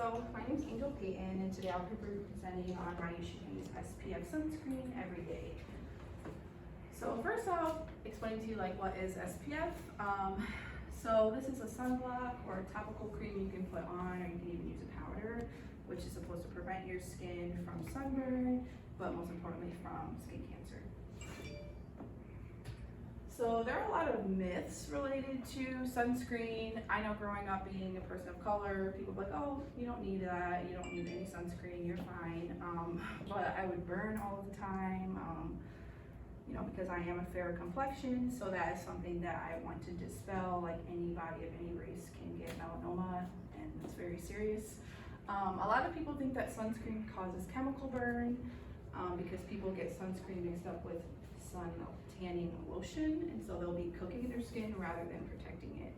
So my name is Angel Payton, and today I'll be presenting on why you should use SPF sunscreen every day. So first I'll explain to you what is SPF. So this is a sunblock or a topical cream you can put on, or you can even use a powder, which is supposed to prevent your skin from sunburn, but most importantly from skin cancer. So there are a lot of myths related to sunscreen. I know growing up being a person of color, people were like, oh, you don't need that, you don't need any sunscreen, you're fine. But I would burn all the time, because I am a fair complexion, so that is something that I want to dispel. Like, anybody of any race can get melanoma, and it's very serious. A lot of people think that sunscreen causes chemical burn because people get sunscreen mixed up with sun tanning lotion, and so they'll be cooking their skin rather than protecting it.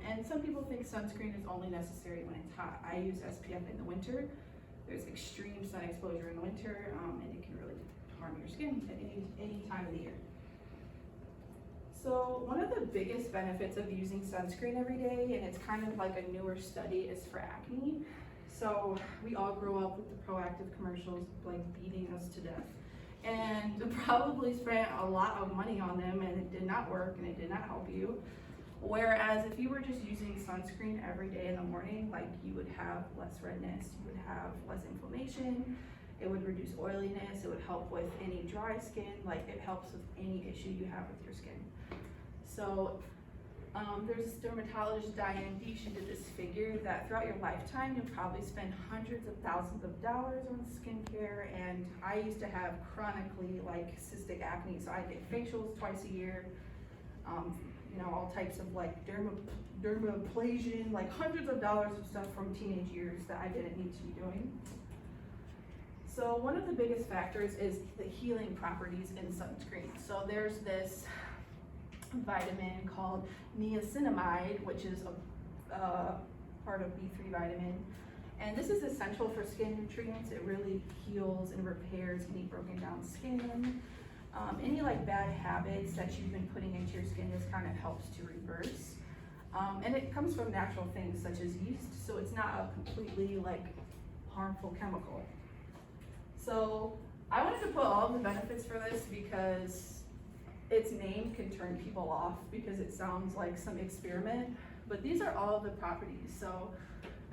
And some people think sunscreen is only necessary when it's hot. I use SPF in the winter. There's extreme sun exposure in the winter, and it can really harm your skin at any time of the year. So one of the biggest benefits of using sunscreen every day, and it's kind of like a newer study, is for acne. So we all grew up with the Proactiv commercials beating us to death, and probably spent a lot of money on them, and it did not work and it did not help you. Whereas if you were just using sunscreen every day in the morning, you would have less redness, you would have less inflammation, it would reduce oiliness, it would help with any dry skin, it helps with any issue you have with your skin. So there's this dermatologist, Diane D. She did this figure that throughout your lifetime, you'll probably spend hundreds of thousands of dollars on skincare. And I used to have chronically cystic acne, so I get facials twice a year, all types of dermaplasion, hundreds of dollars of stuff from teenage years that I didn't need to be doing. So one of the biggest factors is the healing properties in sunscreen. So there's this vitamin called niacinamide, which is a part of B3 vitamin. And this is essential for skin nutrients. It really heals and repairs any broken down skin. Any bad habits that you've been putting into your skin, this kind of helps to reverse. And it comes from natural things such as yeast, so it's not a completely harmful chemical. So I wanted to put all of the benefits for this because its name can turn people off because it sounds like some experiment, but these are all of the properties. So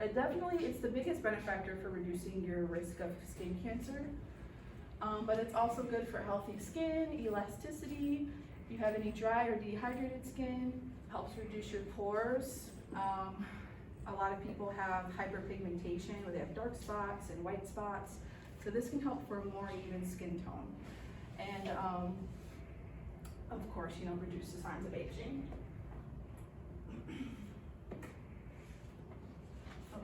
it's the biggest benefactor for reducing your risk of skin cancer, but it's also good for healthy skin, elasticity. If you have any dry or dehydrated skin, helps reduce your pores. A lot of people have hyperpigmentation where they have dark spots and white spots. So this can help for a more even skin tone. And of course, reduce the signs of aging.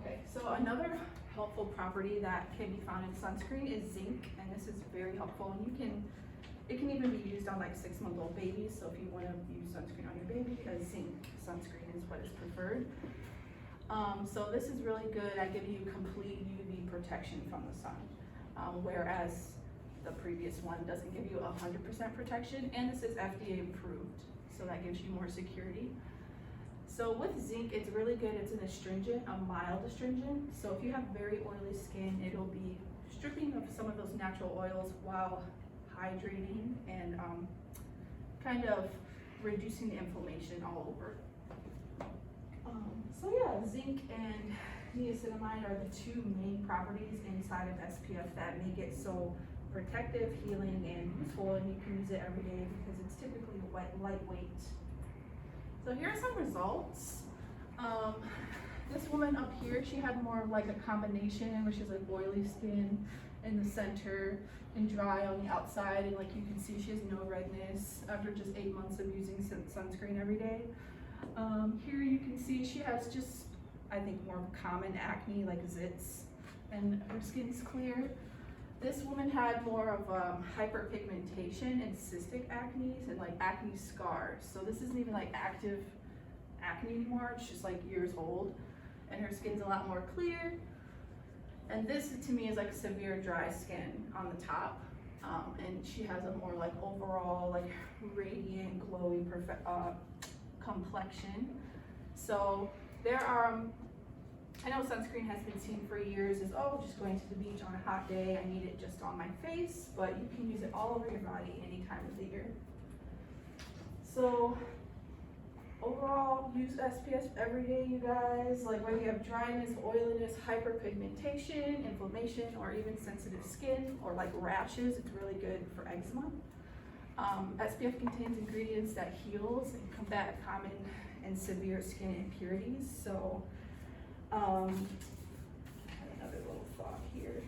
Okay, so another helpful property that can be found in sunscreen is zinc, and this is very helpful. And it can even be used on 6-month-old babies. So if you want to use sunscreen on your baby, a zinc sunscreen is what is preferred. So this is really good at giving you complete UV protection from the sun. Whereas the previous one doesn't give you 100% protection, and this is FDA approved, so that gives you more security. So with zinc, it's really good. It's an astringent, a mild astringent. So if you have very oily skin, it'll be stripping of some of those natural oils while hydrating and kind of reducing the inflammation all over. So yeah, zinc and niacinamide are the two main properties inside of SPF that make it so protective, healing, and useful, and you can use it every day because it's typically lightweight. So here are some results. This woman up here, she had more of a combination, which is oily skin in the center and dry on the outside, and you can see she has no redness after just 8 months of using sunscreen every day. Here you can see she has just, I think, more common acne zits, and her skin's clear. This woman had more of hyperpigmentation and cystic acne and acne scars. So this isn't even active acne anymore, it's just years old. And her skin's a lot more clear. And this to me is severe dry skin on the top. And she has a more overall radiant, glowy complexion. So there are I know sunscreen has been seen for years as, oh, just going to the beach on a hot day, I need it just on my face, but you can use it all over your body any time of the year. So overall, use SPF every day, you guys. Like whether you have dryness, oiliness, hyperpigmentation, inflammation, or even sensitive skin, or like rashes, it's really good for eczema. SPF contains ingredients that heals and combat common and severe skin impurities. So, another little thought here.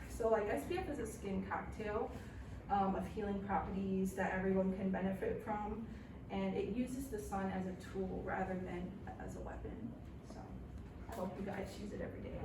So like SPF is a skin cocktail of healing properties that everyone can benefit from. And it uses the sun as a tool rather than as a weapon. So I hope you guys use it every day.